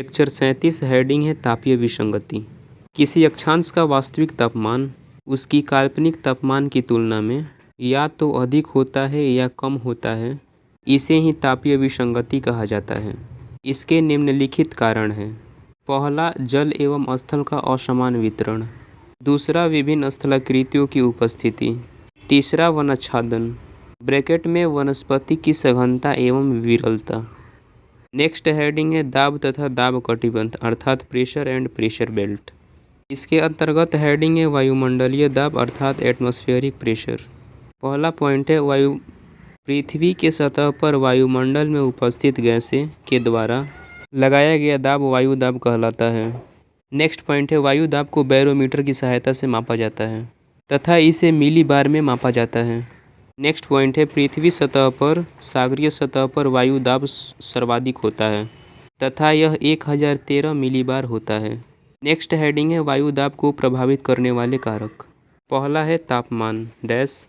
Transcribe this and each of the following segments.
Lecture 37 heading है तापीय विसंगति। किसी अक्षांश का वास्तविक तापमान उसकी काल्पनिक तापमान की तुलना में या तो अधिक होता है या कम होता है, इसे ही तापीय विसंगति कहा जाता है। इसके निम्नलिखित कारण हैं। पहला, जल एवं स्थल का असमान वितरण। दूसरा, विभिन्न स्थलाकृतियों की उपस्थिति। तीसरा, वनाच्छादन ब्रैकेट में वनस्पति की सघनता एवं विरलता। नेक्स्ट हेडिंग है दाब तथा दाब कटिबंध अर्थात प्रेशर एंड प्रेशर बेल्ट। इसके अंतर्गत हेडिंग है वायुमंडलीय दाब अर्थात एटमॉस्फेरिक प्रेशर। पहला पॉइंट है पृथ्वी के सतह पर वायुमंडल में उपस्थित गैसें के द्वारा लगाया गया दाब वायु दाब कहलाता है। नेक्स्ट पॉइंट है वायु दाब को बैरोमीटर की सहायता से मापा जाता है तथा इसे मिली बार में मापा जाता है। नेक्स्ट पॉइंट है पृथ्वी सतह पर सागरीय सतह पर वायु दाब सर्वाधिक होता है तथा यह 1013 मिलीबार होता है। नेक्स्ट हेडिंग है वायु दाब को प्रभावित करने वाले कारक। पहला है तापमान डैश।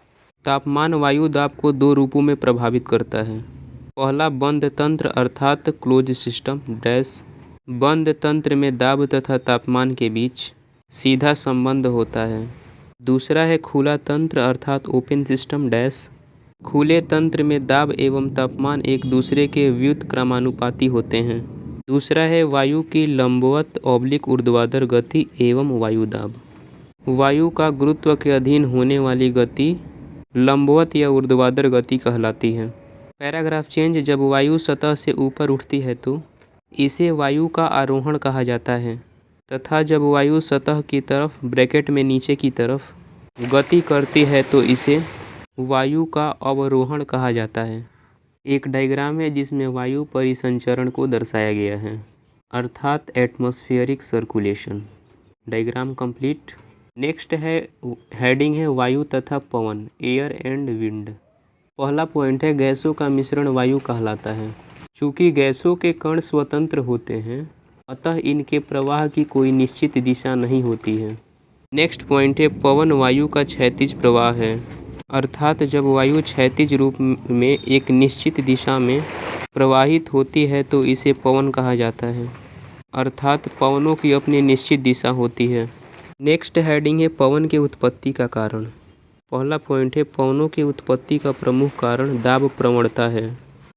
तापमान वायु दाब को दो रूपों में प्रभावित करता है। पहला, बंद तंत्र अर्थात क्लोज सिस्टम डैश। बंद तंत्र में दाब तथा तापमान के बीच सीधा संबंध होता है। दूसरा है खुला तंत्र अर्थात ओपन सिस्टम डैश। खुले तंत्र में दाब एवं तापमान एक दूसरे के व्युत्क्रमानुपाती होते हैं। दूसरा है वायु की लंबवत ऑब्लिक ऊर्ध्वाधर गति एवं वायु दाब। वायु का गुरुत्व के अधीन होने वाली गति लंबवत या ऊर्ध्वाधर गति कहलाती है। Paragraph change. जब वायु सतह से ऊपर उठती है तो इसे वायु का आरोहण कहा जाता है तथा जब वायु सतह की तरफ ब्रैकेट में नीचे की तरफ गति करती है तो इसे वायु का अवरोहण कहा जाता है। एक डायग्राम है जिसमें वायु परिसंचरण को दर्शाया गया है अर्थात atmospheric circulation. Diagram complete. Next है हेडिंग है वायु तथा पवन एयर एंड विंड। पहला पॉइंट है गैसों का मिश्रण वायु कहलाता है। चूँकि गैसों के कण स्वतंत्र होते हैं अतः इनके प्रवाह की कोई निश्चित दिशा नहीं होती है। नेक्स्ट पॉइंट है पवन वायु का क्षैतिज प्रवाह है अर्थात जब वायु क्षैतिज रूप में एक निश्चित दिशा में प्रवाहित होती है तो इसे पवन कहा जाता है अर्थात पवनों की अपनी निश्चित दिशा होती है। नेक्स्ट हेडिंग है पवन के उत्पत्ति का कारण। पहला पॉइंट है पवनों की उत्पत्ति का प्रमुख कारण दाब प्रवणता है।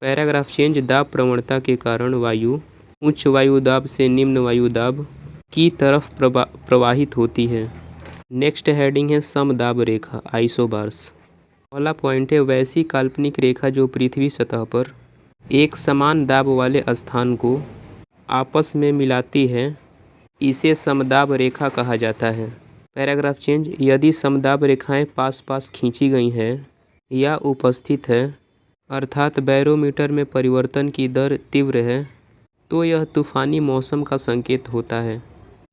Paragraph change. दाब प्रवणता के कारण वायु उच्च वायु दाब से निम्न वायु दाब की तरफ प्रवाहित होती है। नेक्स्ट हेडिंग है समदाब रेखा आइसोबार्स। पहला पॉइंट है वैसी काल्पनिक रेखा जो पृथ्वी सतह पर एक समान दाब वाले स्थान को आपस में मिलाती है, इसे समदाब रेखा कहा जाता है। Paragraph change. यदि समदाब रेखाएं पास पास खींची गई हैं या उपस्थित है अर्थात बैरोमीटर में परिवर्तन की दर तीव्र है तो यह तूफानी मौसम का संकेत होता है।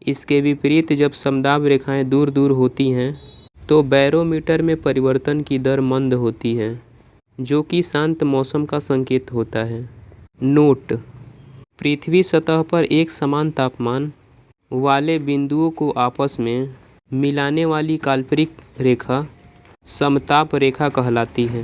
इसके विपरीत जब समदाब रेखाएं दूर दूर होती हैं तो बैरोमीटर में परिवर्तन की दर मंद होती है जो कि शांत मौसम का संकेत होता है। नोट: पृथ्वी सतह पर एक समान तापमान वाले बिंदुओं को आपस में मिलाने वाली काल्पनिक रेखा समताप रेखा कहलाती है।